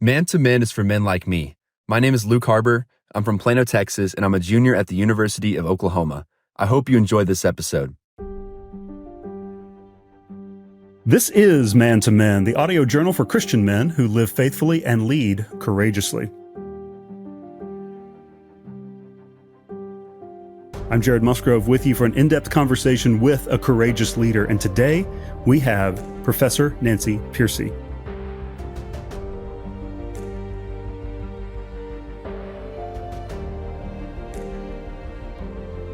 Man to Men is for men like me. My name is Luke Harbor. I'm from Plano, Texas, and I'm a junior at the University of Oklahoma. I hope you enjoyed this episode. This is Man to Men, the audio journal for Christian men who live faithfully and lead courageously. I'm Jared Musgrove with you for an in-depth conversation with a courageous leader, and today we have Professor Nancy Pearcey.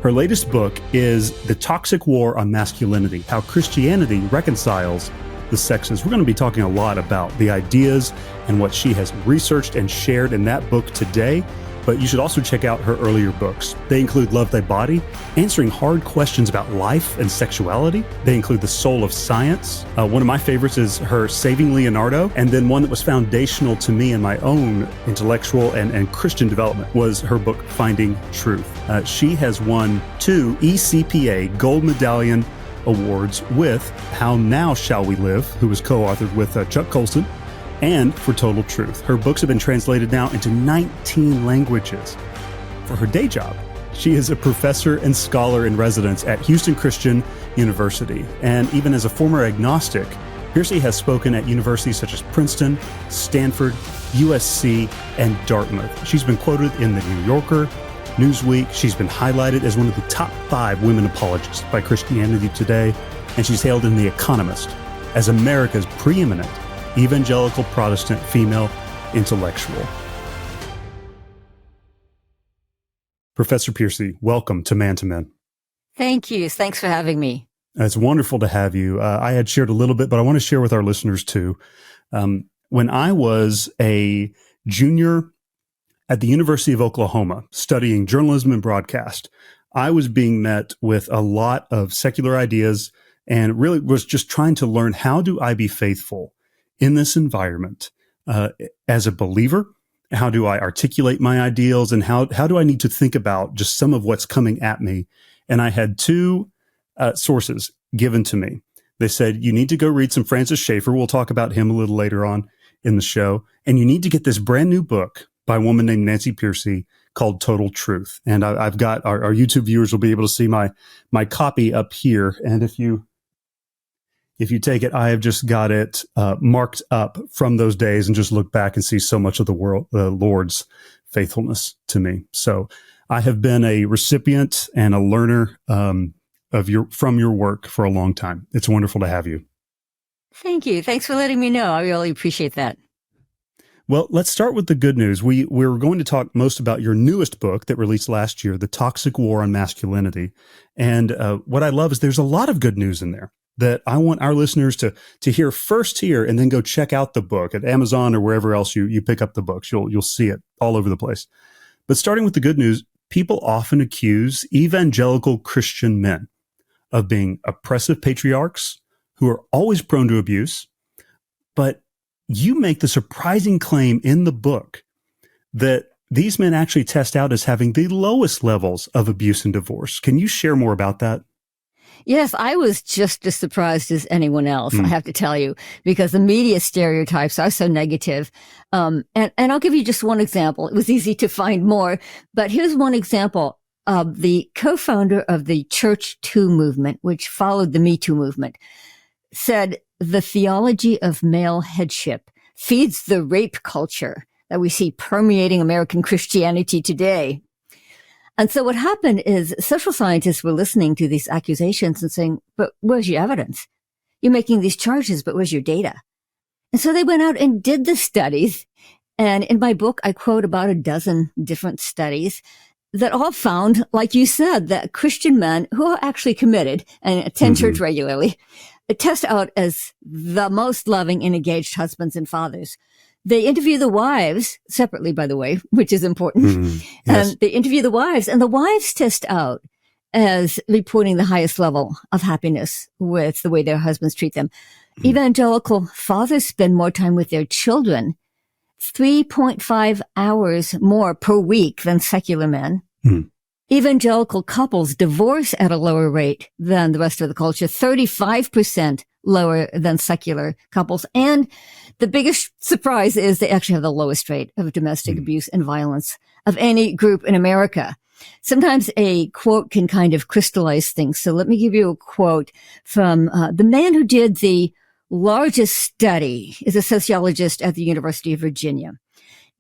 Her latest book is The Toxic War on Masculinity, How Christianity Reconciles the Sexes. We're going to be talking a lot about the ideas and what she has researched and shared in that book today, but you should also check out her earlier books. They include Love Thy Body, answering hard questions about life and sexuality. They include The Soul of Science. One of my favorites is her Saving Leonardo, and then one that was foundational to me in my own intellectual and Christian development was her book, Finding Truth. She has won 2 ECPA Gold Medallion awards with How Now Shall We Live, who was co-authored with Chuck Colson, and For Total Truth. Her books have been translated now into 19 languages. For her day job, she is a professor and scholar in residence at Houston Christian University. And even as a former agnostic, Pearcey has spoken at universities such as Princeton, Stanford, USC, and Dartmouth. She's been quoted in the New Yorker, Newsweek. She's been highlighted as one of the top 5 women apologists by Christianity Today, and she's hailed in The Economist as America's preeminent evangelical Protestant female intellectual. Professor Pearcey, welcome to Man to Men. Thank you. Thanks for having me. It's wonderful to have you. I had shared a little bit, but I want to share with our listeners too. When I was a junior at the University of Oklahoma studying journalism and broadcast, I was being met with a lot of secular ideas and really was just trying to learn, how do I be faithful in this environment as a believer? How do I articulate my ideals, and how do I need to think about just some of what's coming at me? And I had 2 sources given to me. They said, you need to go read some Francis Schaeffer. We'll talk about him a little later on in the show. And you need to get this brand new book by a woman named Nancy Pearcey called Total Truth. And I've got our YouTube viewers will be able to see my copy up here. And if you take it, I have just got it marked up from those days and just look back and see so much of the Lord's faithfulness to me. So I have been a recipient and a learner from your work for a long time. It's wonderful to have you. Thank you. Thanks for letting me know. I really appreciate that. Well, let's start with the good news. We're going to talk most about your newest book that released last year, The Toxic War on Masculinity. And what I love is there's a lot of good news in there that I want our listeners to hear first here, and then go check out the book at Amazon or wherever else you pick up the books. You'll see it all over the place. But starting with the good news, people often accuse evangelical Christian men of being oppressive patriarchs who are always prone to abuse. But you make the surprising claim in the book that these men actually test out as having the lowest levels of abuse and divorce. Can you share more about that? Yes, I was just as surprised as anyone else, I have to tell you, because the media stereotypes are so negative. And I'll give you just one example. It was easy to find more, but here's one example of the co-founder of the Church Too movement, which followed the Me Too movement, said the theology of male headship feeds the rape culture that we see permeating American Christianity today. And so what happened is social scientists were listening to these accusations and saying, but where's your evidence? You're making these charges, but where's your data? And so they went out and did the studies. And in my book, I quote about a dozen different studies that all found, like you said, that Christian men who are actually committed and attend church regularly test out as the most loving and engaged husbands and fathers. They interview the wives separately, by the way, which is important. Yes. And they interview the wives, and the wives test out as reporting the highest level of happiness with the way their husbands treat them. Evangelical fathers spend more time with their children, 3.5 hours more per week than secular men. Evangelical couples divorce at a lower rate than the rest of the culture, 35% lower than secular couples. And the biggest surprise is they actually have the lowest rate of domestic abuse and violence of any group in America. Sometimes a quote can kind of crystallize things. So let me give you a quote from the man who did the largest study, is a sociologist at the University of Virginia.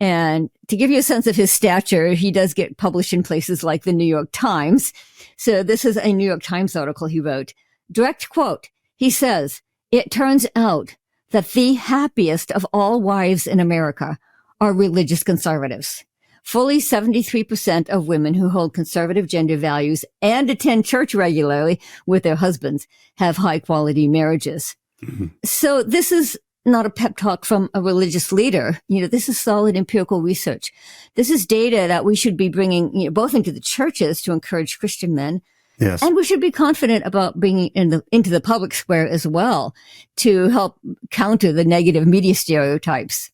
And to give you a sense of his stature, he does get published in places like the New York Times. So this is a New York Times article he wrote. Direct quote. He says, "It turns out that the happiest of all wives in America are religious conservatives. Fully 73% of women who hold conservative gender values and attend church regularly with their husbands have high quality marriages." Mm-hmm. So this is not a pep talk from a religious leader. This is solid empirical research. This is data that we should be bringing, both into the churches to encourage Christian men. Yes. And we should be confident about bringing into the public square as well to help counter the negative media stereotypes.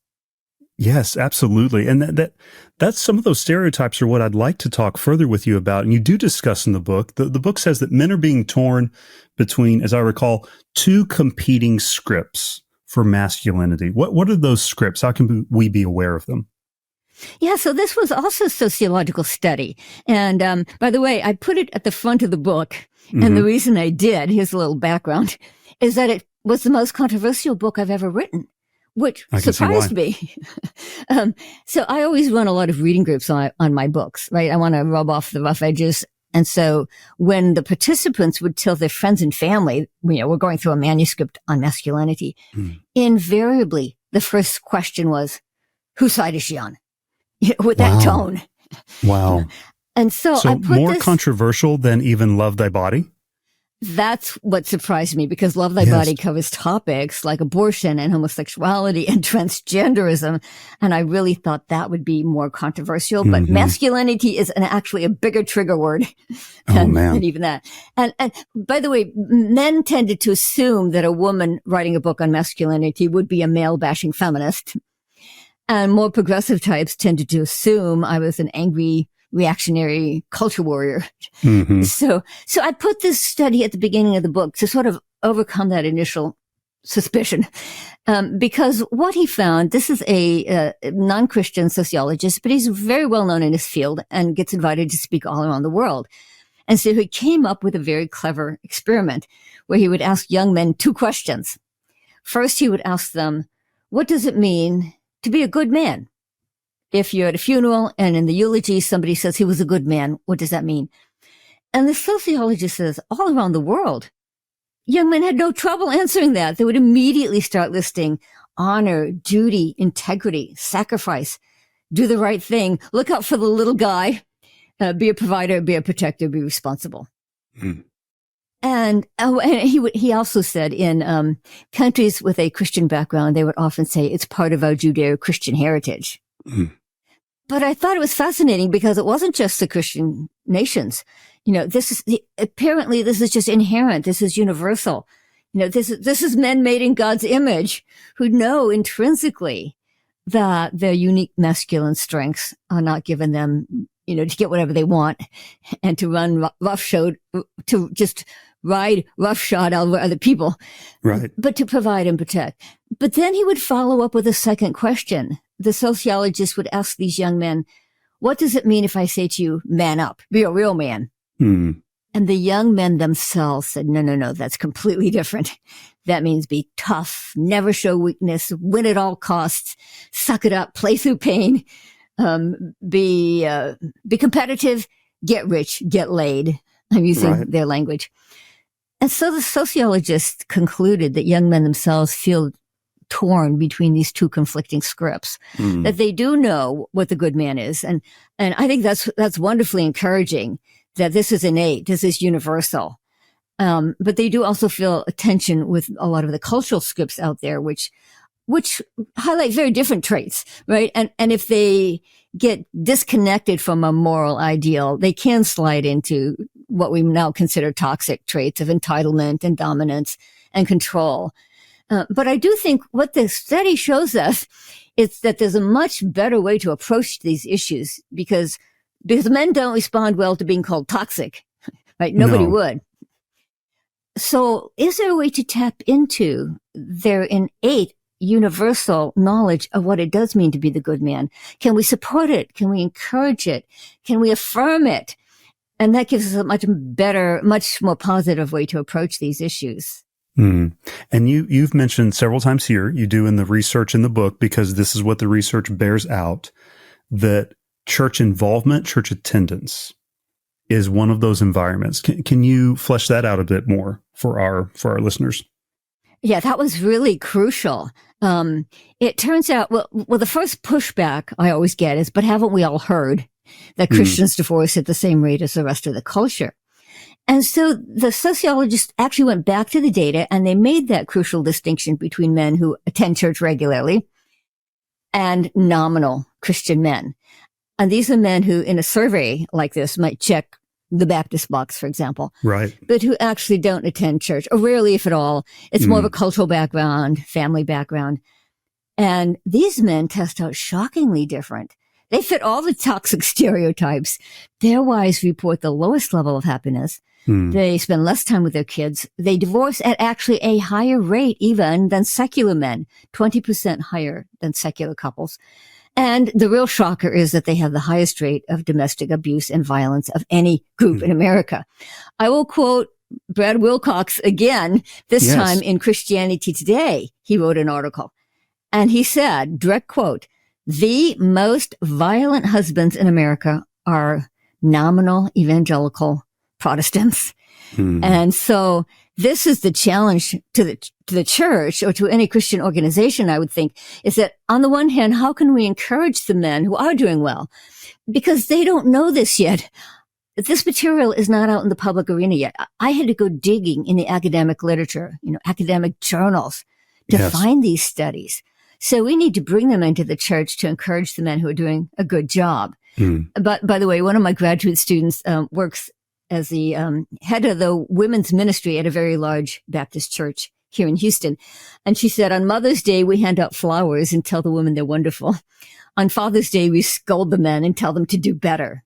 Yes, absolutely. And that's some of those stereotypes are what I'd like to talk further with you about. And you do discuss in the book. The book says that men are being torn between, as I recall, two competing scripts for masculinity. What are those scripts? How can we be aware of them? Yeah, so this was also a sociological study. And by the way, I put it at the front of the book. And the reason I did, here's a little background, is that it was the most controversial book I've ever written, which surprised me. So I always run a lot of reading groups on my books, right? I want to rub off the rough edges. And so when the participants would tell their friends and family, we're going through a manuscript on masculinity, invariably the first question was, whose side is she on? With that tone. Wow. And so I put more controversial than even Love Thy Body? That's what surprised me, because Love Thy Body covers topics like abortion and homosexuality and transgenderism. And I really thought that would be more controversial. But masculinity is actually a bigger trigger word than even that. And by the way, men tended to assume that a woman writing a book on masculinity would be a male-bashing feminist. And more progressive types tended to assume I was an angry, reactionary culture warrior. So I put this study at the beginning of the book to sort of overcome that initial suspicion. Because what he found, this is a non-Christian sociologist, but he's very well known in his field and gets invited to speak all around the world. And so he came up with a very clever experiment where he would ask young men two questions. First, he would ask them, what does it mean to be a good man? If you're at a funeral and in the eulogy, somebody says he was a good man, what does that mean? And the sociologist says all around the world, young men had no trouble answering that. They would immediately start listing honor, duty, integrity, sacrifice, do the right thing, look out for the little guy, be a provider, be a protector, be responsible. And he also said in countries with a Christian background, they would often say it's part of our Judeo-Christian heritage. But I thought it was fascinating because it wasn't just the Christian nations. Apparently this is just inherent. This is universal. This is men made in God's image who know intrinsically that their unique masculine strengths are not given them, to get whatever they want and to run roughshod, to just ride roughshod over other people, right? But to provide and protect. But then he would follow up with a second question. The sociologist would ask these young men, what does it mean if I say to you, man up, be a real man? And the young men themselves said, no, that's completely different. That means be tough, never show weakness, win at all costs, suck it up, play through pain, be competitive, get rich, get laid. I'm using their language. And so the sociologist concluded that young men themselves feel torn between these two conflicting scripts, that they do know what the good man is. And I think that's wonderfully encouraging, that this is innate, this is universal. But they do also feel a tension with a lot of the cultural scripts out there, which highlight very different traits, right? And if they get disconnected from a moral ideal, they can slide into what we now consider toxic traits of entitlement and dominance and control. But I do think what the study shows us is that there's a much better way to approach these issues, because because men don't respond well to being called toxic, right? Nobody No. would. So is there a way to tap into their innate universal knowledge of what it does mean to be the good man? Can we support it? Can we encourage it? Can we affirm it? And that gives us a much better, much more positive way to approach these issues. And you've mentioned several times here, you do in the research in the book, because this is what the research bears out, that church involvement, church attendance is one of those environments. Can you flesh that out a bit more for our listeners? Yeah, that was really crucial. It turns out, well, the first pushback I always get is, but haven't we all heard that Christians divorce at the same rate as the rest of the culture? And so the sociologists actually went back to the data and they made that crucial distinction between men who attend church regularly and nominal Christian men. And these are men who, in a survey like this, might check the Baptist box, for example. Right. But who actually don't attend church, or rarely, if at all. It's more of a cultural background, family background. And these men test out shockingly different. They fit all the toxic stereotypes. Their wives report the lowest level of happiness. They spend less time with their kids. They divorce at actually a higher rate even than secular men, 20% higher than secular couples. And the real shocker is that they have the highest rate of domestic abuse and violence of any group in America. I will quote Brad Wilcox again, this time in Christianity Today. He wrote an article and he said, direct quote, "The most violent husbands in America are nominal evangelical Protestants." And so this is the challenge to the church or to any Christian organization, I would think, is that on the one hand, how can we encourage the men who are doing well? Because they don't know this yet. This material is not out in the public arena yet. I had to go digging in the academic literature, academic journals to find these studies. So we need to bring them into the church to encourage the men who are doing a good job. But by the way, one of my graduate students works as the head of the women's ministry at a very large Baptist church here in Houston. And she said, on Mother's Day, we hand out flowers and tell the women they're wonderful. On Father's Day, we scold the men and tell them to do better.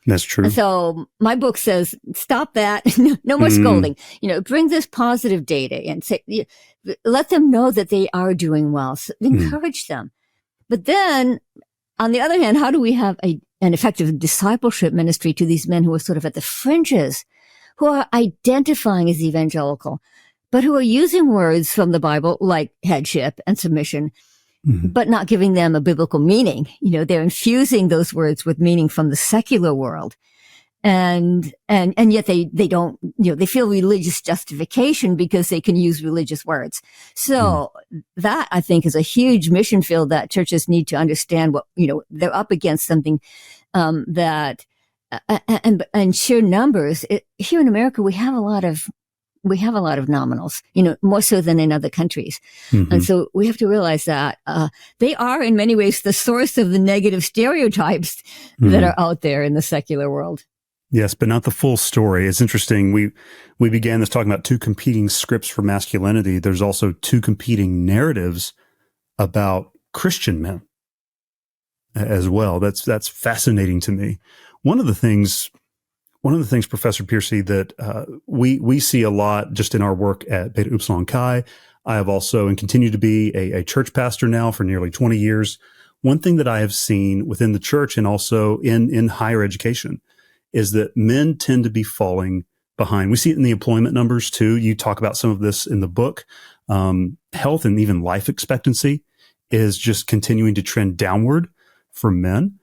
That's true. And so my book says, stop that. No more scolding. Bring this positive data and say, let them know that they are doing well. So encourage them. But then, on the other hand, how do we have an effective discipleship ministry to these men who are sort of at the fringes, who are identifying as evangelical, but who are using words from the Bible like headship and submission, but not giving them a biblical meaning? They're infusing those words with meaning from the secular world. And yet they don't, they feel religious justification because they can use religious words. So that, I think, is a huge mission field that churches need to understand what, they're up against something, that, and sheer numbers. Here in America, we have a lot of nominals, more so than in other countries. And so we have to realize that, they are in many ways the source of the negative stereotypes that are out there in the secular world. Yes, but not the full story. It's interesting. We began this talking about two competing scripts for masculinity. There's also two competing narratives about Christian men as well. That's fascinating to me. One of the things, Professor Pearcey, that we see a lot just in our work at Beta Upsilon Chi. I have also and continue to be a church pastor now for nearly 20 years. One thing that I have seen within the church and also in higher education is that men tend to be falling behind. We see it in the employment numbers too. You talk about some of this in the book. Health and even life expectancy is just continuing to trend downward for men.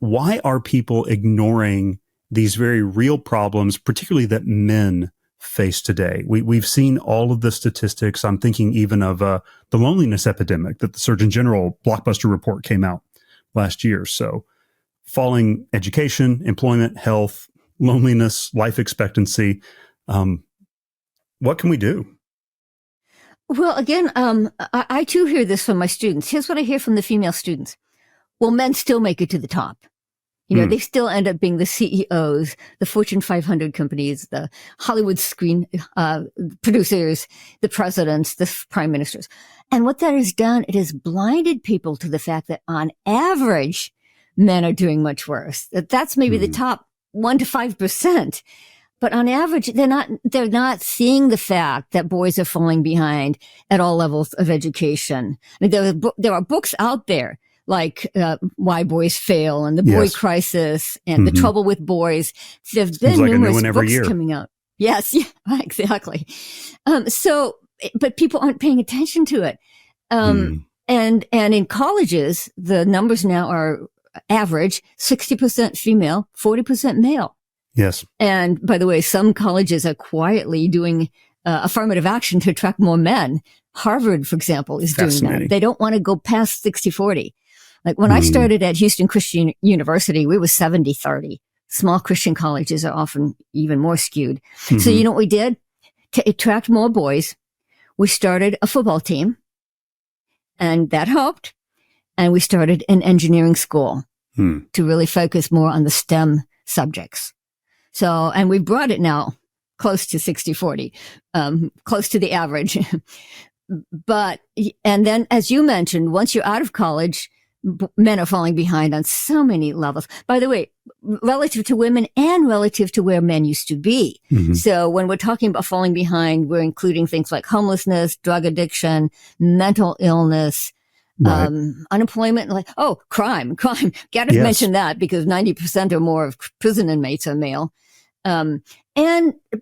Why are people ignoring these very real problems, particularly that men face today? We've seen all of the statistics. I'm thinking even of the loneliness epidemic that the Surgeon General blockbuster report came out last year. So falling education, employment, health, loneliness, life expectancy. What can we do? Well, again, I too hear this from my students. Here's what I hear from the female students. Well, men still make it to the top. They still end up being the CEOs, the Fortune 500 companies, the Hollywood screen producers, the presidents, the prime ministers. And what that has done, it has blinded people to the fact that on average, men are doing much worse. That's maybe the top 1 to 5%. But on average, they're not seeing the fact that boys are falling behind at all levels of education. I mean, there are books out there like Why Boys Fail and The Boy Crisis and The Trouble with Boys. There's been numerous books coming out. Yes, yeah, exactly. But people aren't paying attention to it. And in colleges, the numbers now are average 60% female, 40% male. Yes. And by the way, some colleges are quietly doing affirmative action to attract more men. Harvard, for example, is doing that. They don't want to go past 60-40. Like when I started at Houston Christian University, we were 70-30. Small Christian colleges are often even more skewed. So you know what we did? To attract more boys, we started a football team, and that helped. And we started an engineering school to really focus more on the STEM subjects. So, and we brought it now close to 60-40, close to the average. And then, as you mentioned, once you're out of college, men are falling behind on so many levels. By the way, relative to women and relative to where men used to be. So when we're talking about falling behind, we're including things like homelessness, drug addiction, mental illness, unemployment, crime. Gotta mention that because 90% or more of prison inmates are male. And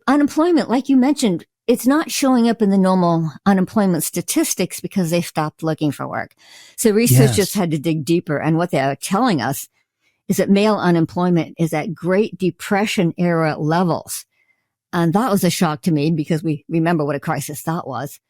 unemployment, like you mentioned, it's not showing up in the normal unemployment statistics because they stopped looking for work. So researchers had to dig deeper. And what they're telling us is that male unemployment is at Great Depression era levels. And that was a shock to me because we remember what a crisis that was.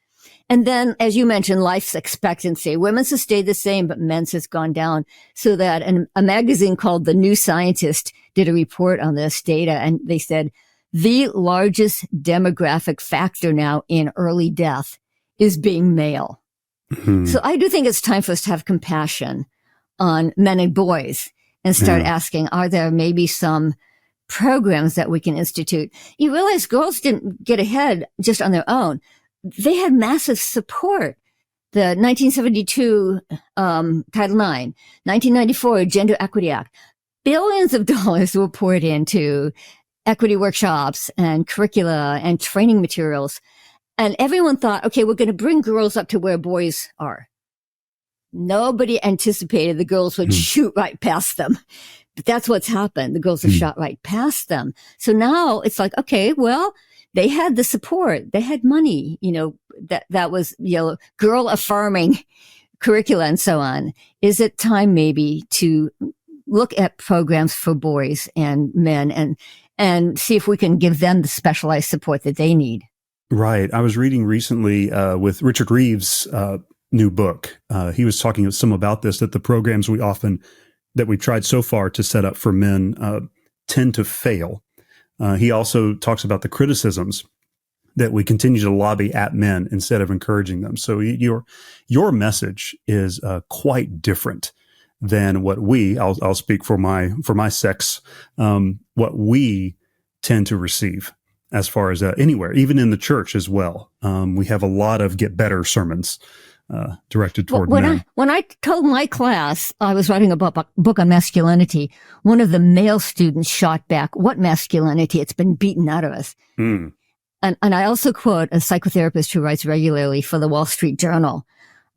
And then, as you mentioned, life expectancy. Women's has stayed the same, but men's has gone down. So that a magazine called The New Scientist did a report on this data, and they said, the largest demographic factor now in early death is being male. So I do think it's time for us to have compassion on men and boys and start asking, are there maybe some programs that we can institute? You realize girls didn't get ahead just on their own. They had massive support. The 1972 Title IX, 1994 Gender Equity Act, billions of dollars were poured into equity workshops and curricula and training materials. And everyone thought, okay, we're going to bring girls up to where boys are. Nobody anticipated the girls would shoot right past them. But that's what's happened. The girls have shot right past them. So now it's like, okay, well, they had the support. They had money, that was, girl affirming curricula and so on. Is it time maybe to look at programs for boys and men and see if we can give them the specialized support that they need? Right. I was reading recently with Richard Reeves' new book. He was talking some about this, that the programs that we've tried so far to set up for men tend to fail. He also talks about the criticisms that we continue to lobby at men instead of encouraging them. So your message is quite different than what I'll speak for my sex, what we tend to receive as far as anywhere, even in the church as well. We have a lot of get better sermons directed toward men. When I told my class I was writing a book on masculinity, one of the male students shot back, "What masculinity? It's been beaten out of us." And I also quote a psychotherapist who writes regularly for the Wall Street Journal.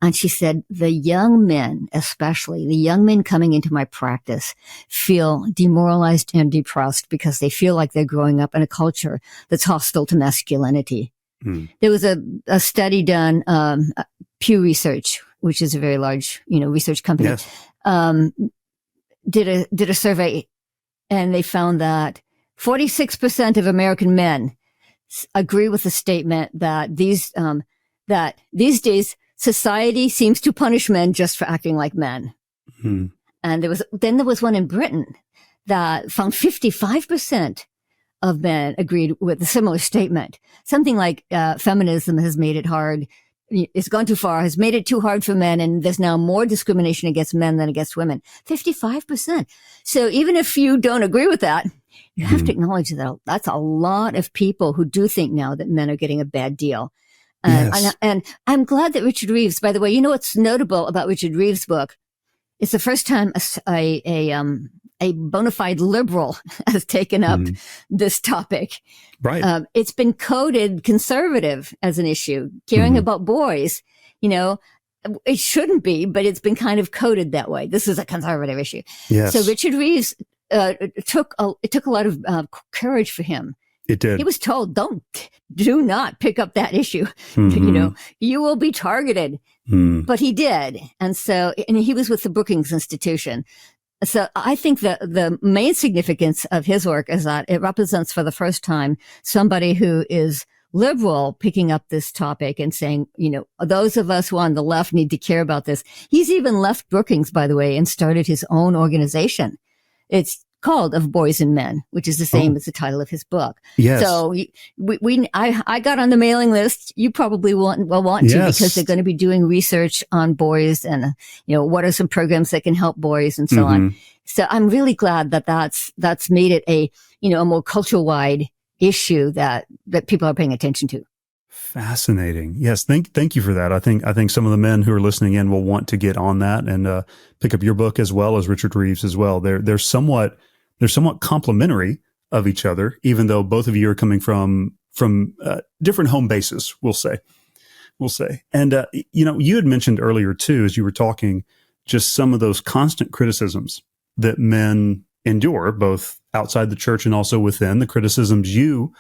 And she said, the young men, especially the young men coming into my practice, feel demoralized and depressed because they feel like they're growing up in a culture that's hostile to masculinity. There was a study done, Pew Research, which is a very large, research company, did a survey, and they found that 46% of American men agree with the statement that these days society seems to punish men just for acting like men. And there was one in Britain that found 55% of men agreed with a similar statement. Something like feminism has made it hard. It's gone too far, has made it too hard for men, and there's now more discrimination against men than against women. 55%. So even if you don't agree with that, you have to acknowledge that that's a lot of people who do think now that men are getting a bad deal. And I'm glad that Richard Reeves, by the way, what's notable about Richard Reeves' book It's the first time a bona fide liberal has taken up this topic. Right. It's been coded conservative as an issue, caring about boys. It shouldn't be, but it's been kind of coded that way. This is a conservative issue. Yes. So Richard Reeves, it took a lot of courage for him. It did. He was told, do not pick up that issue. You will be targeted. But he did. And he was with the Brookings Institution. So I think that the main significance of his work is that it represents for the first time somebody who is liberal picking up this topic and saying, those of us who are on the left need to care about this. He's even left Brookings, by the way, and started his own organization. It's called Of Boys and Men, which is the same as the title of his book. Yes. So I got on the mailing list. You probably will want to, because they're going to be doing research on boys and, what are some programs that can help boys and so on. So I'm really glad that that's made it a more culture wide issue that people are paying attention to. Fascinating. Yes. Thank you for that. I think some of the men who are listening in will want to get on that and pick up your book as well as Richard Reeves as well. They're somewhat complementary of each other, even though both of you are coming from different home bases, we'll say. And, you had mentioned earlier too, as you were talking, just some of those constant criticisms that men endure, both outside the church and also within, the criticisms you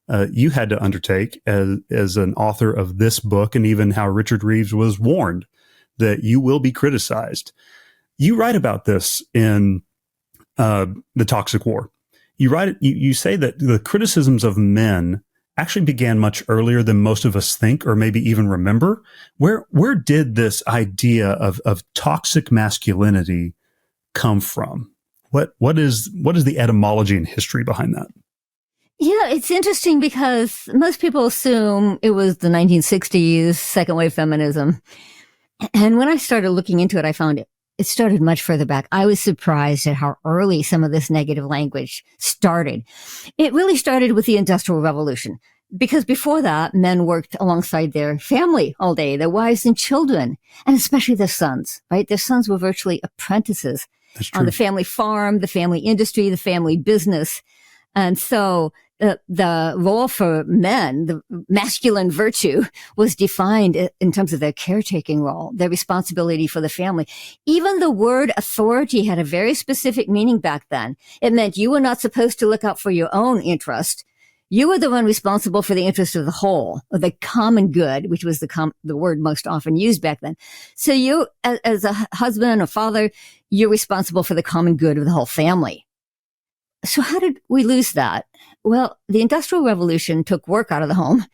had to undertake as an author of this book, and even how Richard Reeves was warned that you will be criticized. You write about this in The Toxic War. You say that the criticisms of men actually began much earlier than most of us think, or maybe even remember. Where did this idea of toxic masculinity come from? What is the etymology and history behind that? Yeah, it's interesting because most people assume it was the 1960s, second wave feminism. And when I started looking into it, I found it started much further back. I was surprised at how early some of this negative language started. It really started with the Industrial Revolution, because before that, men worked alongside their family all day, their wives and children, and especially their sons, right? Their sons were virtually apprentices on the family farm, the family industry, the family business. And so the role for men, the masculine virtue, was defined in terms of their caretaking role, their responsibility for the family. Even the word authority had a very specific meaning back then. It meant you were not supposed to look out for your own interest. You were the one responsible for the interest of the whole, or the common good, which was the word most often used back then. So you, as a husband or father, you're responsible for the common good of the whole family. So how did we lose that? Well, the Industrial Revolution took work out of the home.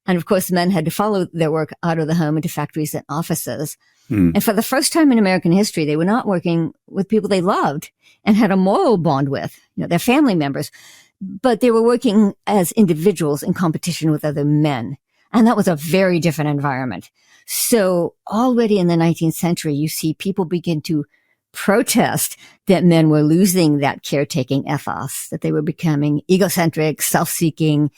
And of course, men had to follow their work out of the home into factories and offices. And for the first time in American history, they were not working with people they loved and had a moral bond with, their family members, but they were working as individuals in competition with other men. And that was a very different environment. So already in the 19th century, you see people begin to protest that men were losing that caretaking ethos, that they were becoming egocentric, self-seeking,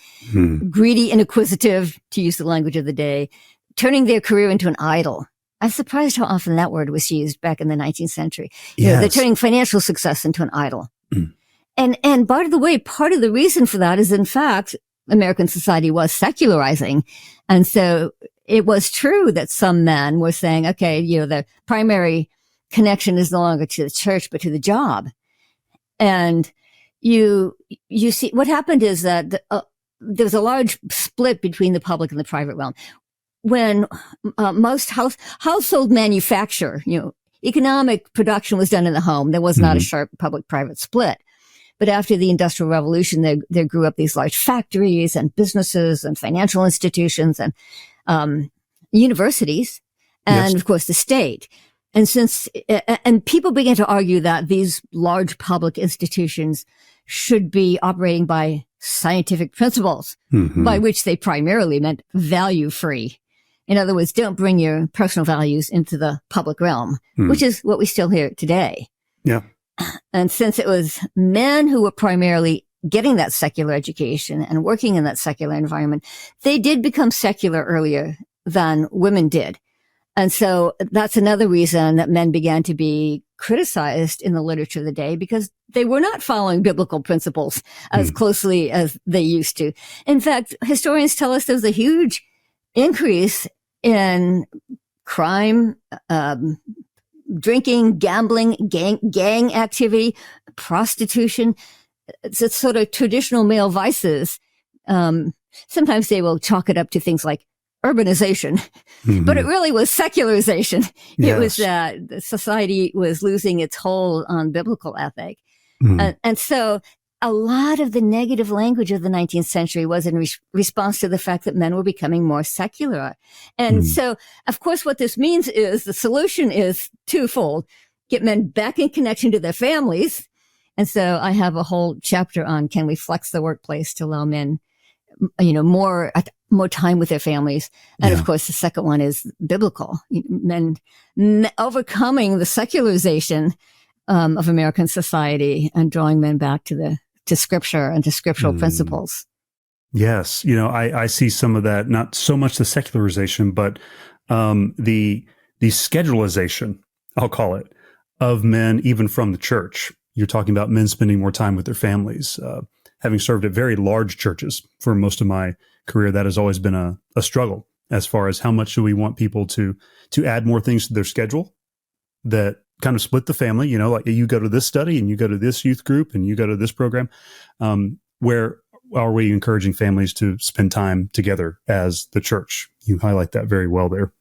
greedy and acquisitive, to use the language of the day, turning their career into an idol. I'm surprised how often that word was used back in the 19th century. They're turning financial success into an idol. And by the way, part of the reason for that is, in fact, American society was secularizing. And so it was true that some men were saying, okay, the primary connection is no longer to the church, but to the job. And you see, what happened is that there was a large split between the public and the private realm. When most household manufacture, economic production was done in the home, there was not a sharp public-private split. But after the Industrial Revolution, there grew up these large factories and businesses and financial institutions and universities, and of course the state. And people began to argue that these large public institutions should be operating by scientific principles, by which they primarily meant value-free. In other words, don't bring your personal values into the public realm, which is what we still hear today. Yeah. And since it was men who were primarily getting that secular education and working in that secular environment, they did become secular earlier than women did. And so that's another reason that men began to be criticized in the literature of the day, because they were not following biblical principles as closely as they used to. In fact, historians tell us there's a huge increase in crime, drinking, gambling, gang activity, prostitution. It's sort of traditional male vices. Sometimes they will chalk it up to things like urbanization, but it really was secularization. Yes. It was that society was losing its hold on biblical ethic. And so a lot of the negative language of the 19th century was in response to the fact that men were becoming more secular. And so, of course, what this means is the solution is twofold: get men back in connection to their families. And so I have a whole chapter on, can we flex the workplace to allow men, more time with their families. And of course, the second one is biblical. Men overcoming the secularization of American society and drawing men back to scripture and to scriptural principles. Yes. I see some of that, not so much the secularization, but the schedulization, I'll call it, of men, even from the church. You're talking about men spending more time with their families. Having served at very large churches for most of my career, that has always been a struggle as far as how much do we want people to add more things to their schedule that kind of split the family, like you go to this study and you go to this youth group and you go to this program. Where are we encouraging families to spend time together as the church? You highlight that very well there.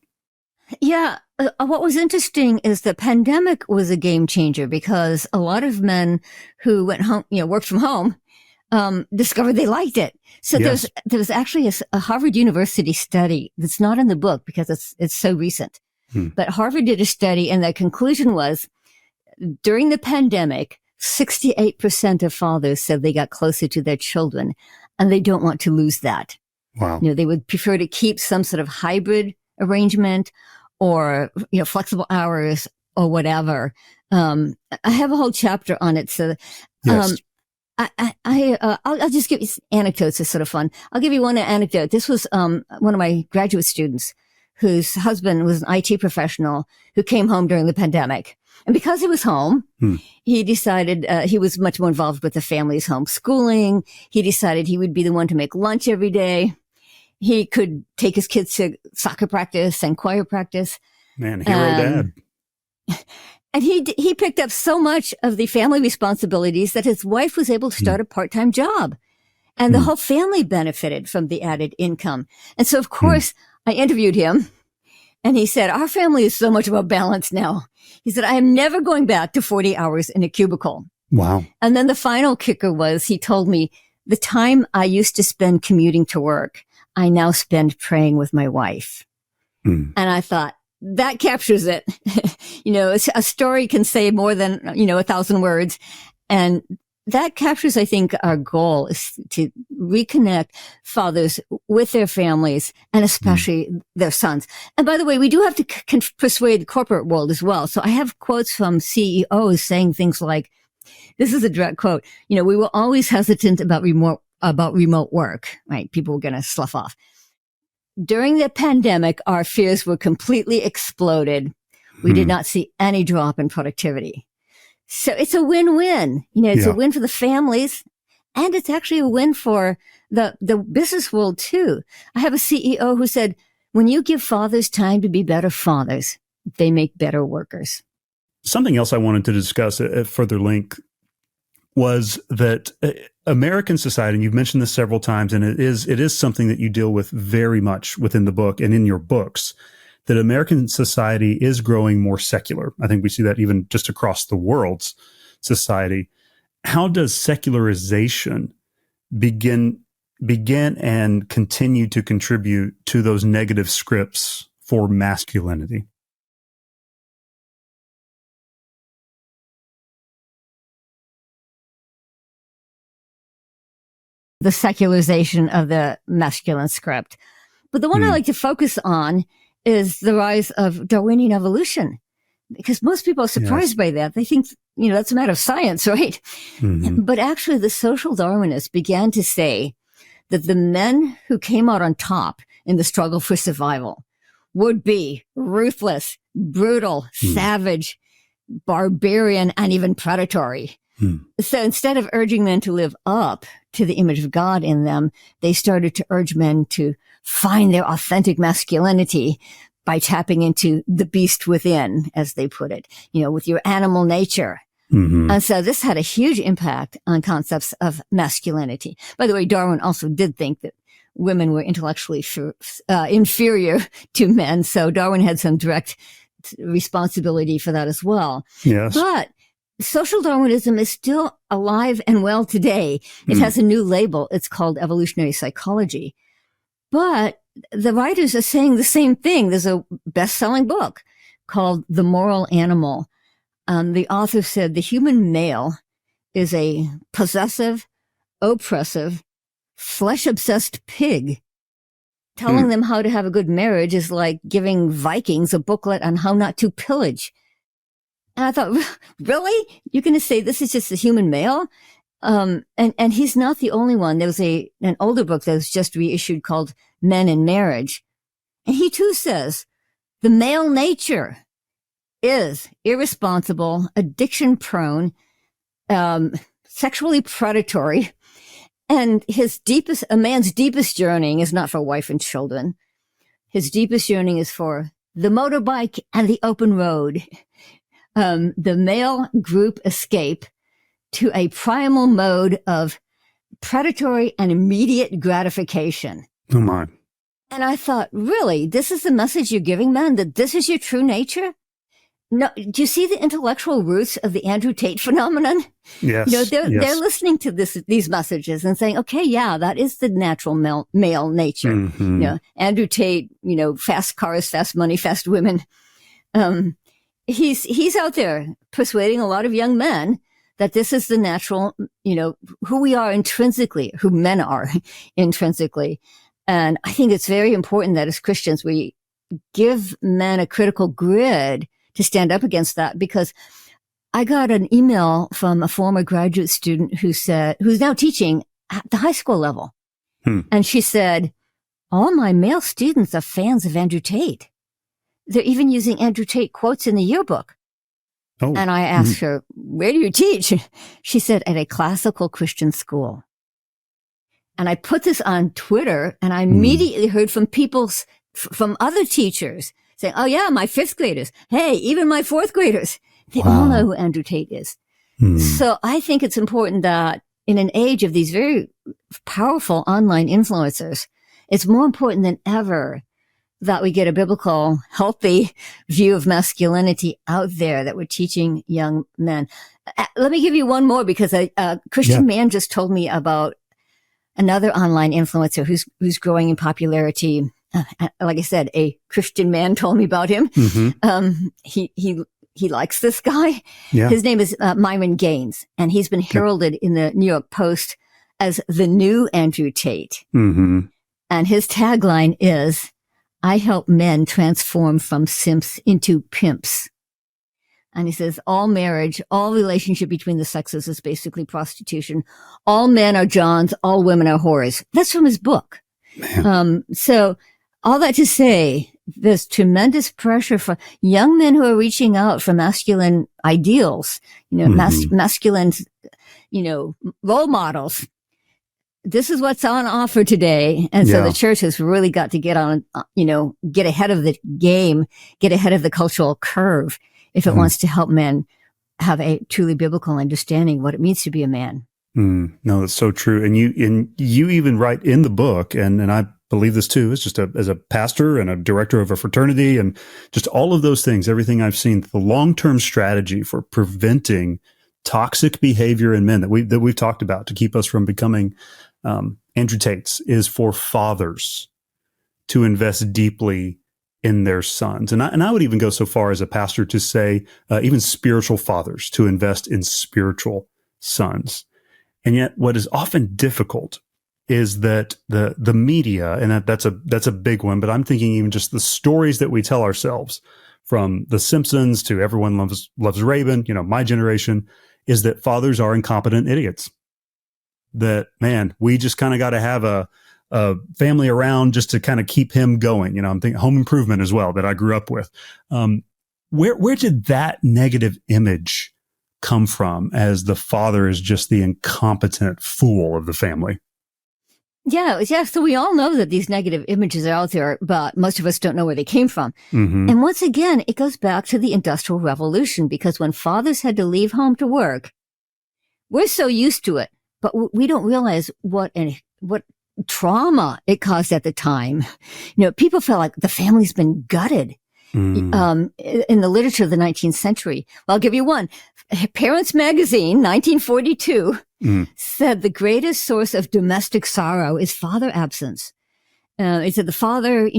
Yeah. What was interesting is the pandemic was a game changer, because a lot of men who went home, worked from home, discovered they liked it. So Yes. there was actually a Harvard University study that's not in the book because it's so recent. But Harvard did a study, and the conclusion was, during the pandemic, 68% of fathers said they got closer to their children, and they don't want to lose that. Wow. They would prefer to keep some sort of hybrid arrangement, or flexible hours or whatever. I have a whole chapter on it. So Yes. I'll just give you anecdotes. It's sort of fun. I'll give you one anecdote. This was one of my graduate students whose husband was an IT professional who came home during the pandemic. And because he was home, he decided he was much more involved with the family's homeschooling. He decided he would be the one to make lunch every day. He could take his kids to soccer practice and choir practice. Man, hero dad. And he picked up so much of the family responsibilities that his wife was able to start a part-time job. And the whole family benefited from the added income. And so, of course, I interviewed him, and he said, our family is so much more balanced now. He said, I am never going back to 40 hours in a cubicle. Wow. And then the final kicker was, he told me, the time I used to spend commuting to work, I now spend praying with my wife. And I thought, that captures it. A story can say more than, 1,000 words. And that captures, I think, our goal is to reconnect fathers with their families, and especially their sons. And by the way, we do have to persuade the corporate world as well. So I have quotes from CEOs saying things like, this is a direct quote, we were always hesitant about remote work, right? People were going to slough off. During the pandemic, our fears were completely exploded. We did not see any drop in productivity. So it's a win-win. It's a win for the families, and it's actually a win for the business world too. I have a CEO who said, when you give fathers time to be better fathers, they make better workers. Something else I wanted to discuss at further length was that American society, and you've mentioned this several times, and it is something that you deal with very much within the book and in your books, that American society is growing more secular. I think we see that even just across the world's society. How does secularization begin and continue to contribute to those negative scripts for masculinity? The secularization of the masculine script. But the one I like to focus on is the rise of Darwinian evolution, because most people are surprised by that. They think, that's a matter of science, right? But actually, the social Darwinists began to say that the men who came out on top in the struggle for survival would be ruthless, brutal, savage, barbarian, and even predatory. So instead of urging men to live up to the image of God in them, they started to urge men to find their authentic masculinity by tapping into the beast within, as they put it, with your animal nature. And so this had a huge impact on concepts of masculinity. By the way, Darwin also did think that women were intellectually inferior to men. So Darwin had some direct responsibility for that as well. Yes. But social Darwinism is still alive and well today. It has a new label. It's called evolutionary psychology. But the writers are saying the same thing. There's a best-selling book called The Moral Animal. The author said the human male is a possessive, oppressive, flesh-obsessed pig. Telling them how to have a good marriage is like giving Vikings a booklet on how not to pillage. And I thought, really? You're going to say this is just the human male? And he's not the only one. There was an older book that was just reissued called Men in Marriage. And he too says the male nature is irresponsible, addiction prone, sexually predatory. And a man's deepest yearning is not for wife and children. His deepest yearning is for the motorbike and the open road. The male group escape to a primal mode of predatory and immediate gratification. Oh my. And I thought, really, this is the message you're giving men, that this is your true nature? No, do you see the intellectual roots of the Andrew Tate phenomenon? Yes. They're listening to these messages and saying, okay, yeah, that is the natural male nature. Andrew Tate, fast cars, fast money, fast women. He's out there persuading a lot of young men that this is the natural, who we are intrinsically, who men are intrinsically. And I think it's very important that as Christians, we give men a critical grid to stand up against that, because I got an email from a former graduate student who's now teaching at the high school level. And she said, all my male students are fans of Andrew Tate. They're even using Andrew Tate quotes in the yearbook. Oh. And I asked her, where do you teach? She said, at a classical Christian school. And I put this on Twitter, and I immediately heard from from other teachers saying, oh yeah, my fifth graders. Hey, even my fourth graders. They all know who Andrew Tate is. So I think it's important that in an age of these very powerful online influencers, it's more important than ever that we get a biblical, healthy view of masculinity out there that we're teaching young men. Let me give you one more, because a Christian man just told me about another online influencer who's growing in popularity. Like I said, a Christian man told me about him. He likes this guy. Yeah. His name is Myron Gaines, and he's been heralded in the New York Post as the new Andrew Tate. And his tagline is, I help men transform from simps into pimps. And he says, all marriage, all relationship between the sexes is basically prostitution. All men are Johns, all women are whores. That's from his book. So all that to say, there's tremendous pressure for young men who are reaching out for masculine ideals, masculine, role models. This is what's on offer today. And so the church has really got to get on, get ahead of the game, get ahead of the cultural curve if it wants to help men have a truly biblical understanding of what it means to be a man. No, that's so true. And you even write in the book, and I believe this too, as a pastor and a director of a fraternity and just all of those things, everything I've seen, the long-term strategy for preventing toxic behavior in men that we've talked about to keep us from becoming Andrew Tates is for fathers to invest deeply in their sons. And I would even go so far as a pastor to say even spiritual fathers to invest in spiritual sons. And yet what is often difficult is that the media, and that's a big one, but I'm thinking even just the stories that we tell ourselves, from The Simpsons to Everyone Loves Raven, my generation, is that fathers are incompetent idiots. That, man, we just kind of got to have a family around just to kind of keep him going. You know, I'm thinking Home Improvement as well that I grew up with. Where did that negative image come from as the father is just the incompetent fool of the family? Yeah. So we all know that these negative images are out there, but most of us don't know where they came from. Mm-hmm. And once again, it goes back to the Industrial Revolution, because when fathers had to leave home to work, we're so used to it, but we don't realize what trauma it caused at the time. You know, people felt like the family's been gutted. In the literature of the 19th century. Well, I'll give you one. Parents Magazine, 1942, said the greatest source of domestic sorrow is father absence. It said the father,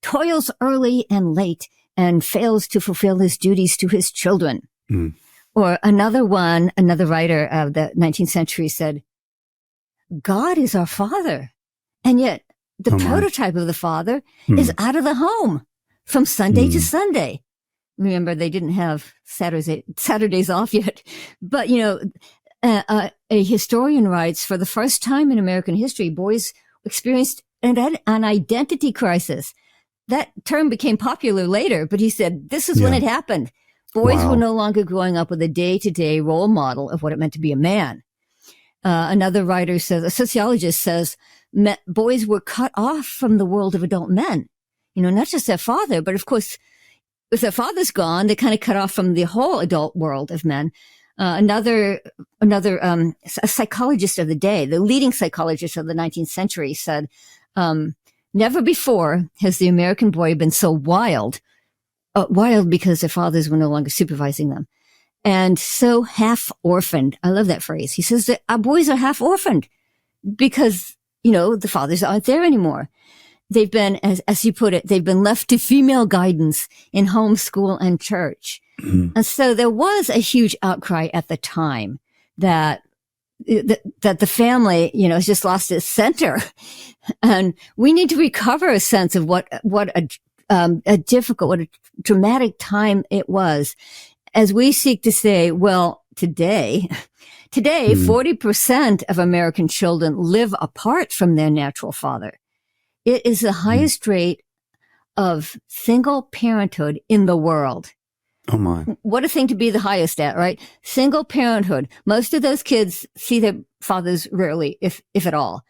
toils early and late and fails to fulfill his duties to his children. Or another writer of the 19th century said, God is our father. And yet the prototype of the father is out of the home from Sunday to Sunday. Remember, they didn't have Saturdays off yet. But, a historian writes, for the first time in American history, boys experienced an identity crisis. That term became popular later, but he said, this is when it happened. Boys were no longer growing up with a day-to-day role model of what it meant to be a man. Another writer says, a sociologist says, boys were cut off from the world of adult men. Not just their father, but of course, if their father's gone, they kind of cut off from the whole adult world of men. A psychologist of the day, the leading psychologist of the 19th century, said, never before has the American boy been so wild because their fathers were no longer supervising them, and so half-orphaned. I love that phrase. He says that our boys are half-orphaned because, the fathers aren't there anymore. They've been, as you put it, they've been left to female guidance in home, school, and church. And so there was a huge outcry at the time that the family, has just lost its center. And we need to recover a sense of what a dramatic time it was, as we seek to say, well, today, 40% of American children live apart from their natural father. It is the highest rate of single parenthood in the world. Oh my. What a thing to be the highest at, right? Single parenthood. Most of those kids see their fathers rarely, if at all.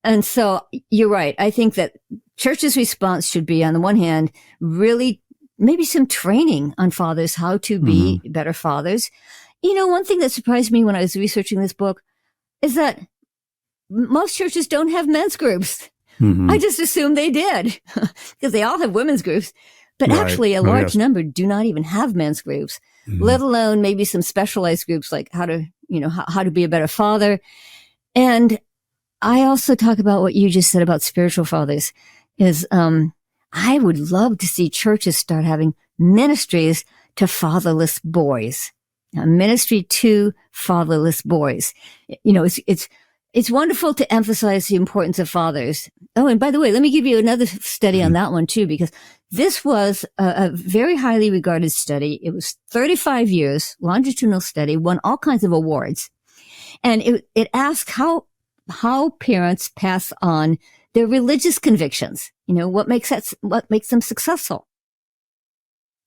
And so you're right. I think that church's response should be, on the one hand, really maybe some training on fathers, how to be better fathers. One thing that surprised me when I was researching this book is that most churches don't have men's groups. I just assumed they did because they all have women's groups, but actually a large number do not even have men's groups, let alone maybe some specialized groups like how to be a better father. And I also talk about what you just said about spiritual fathers is, I would love to see churches start having ministries to fatherless boys, a ministry to fatherless boys. It's wonderful to emphasize the importance of fathers. Oh, and by the way, let me give you another study on that one too, because this was a very highly regarded study. It was 35 years, longitudinal study, won all kinds of awards. And it asked how parents pass on their religious convictions. What makes them successful.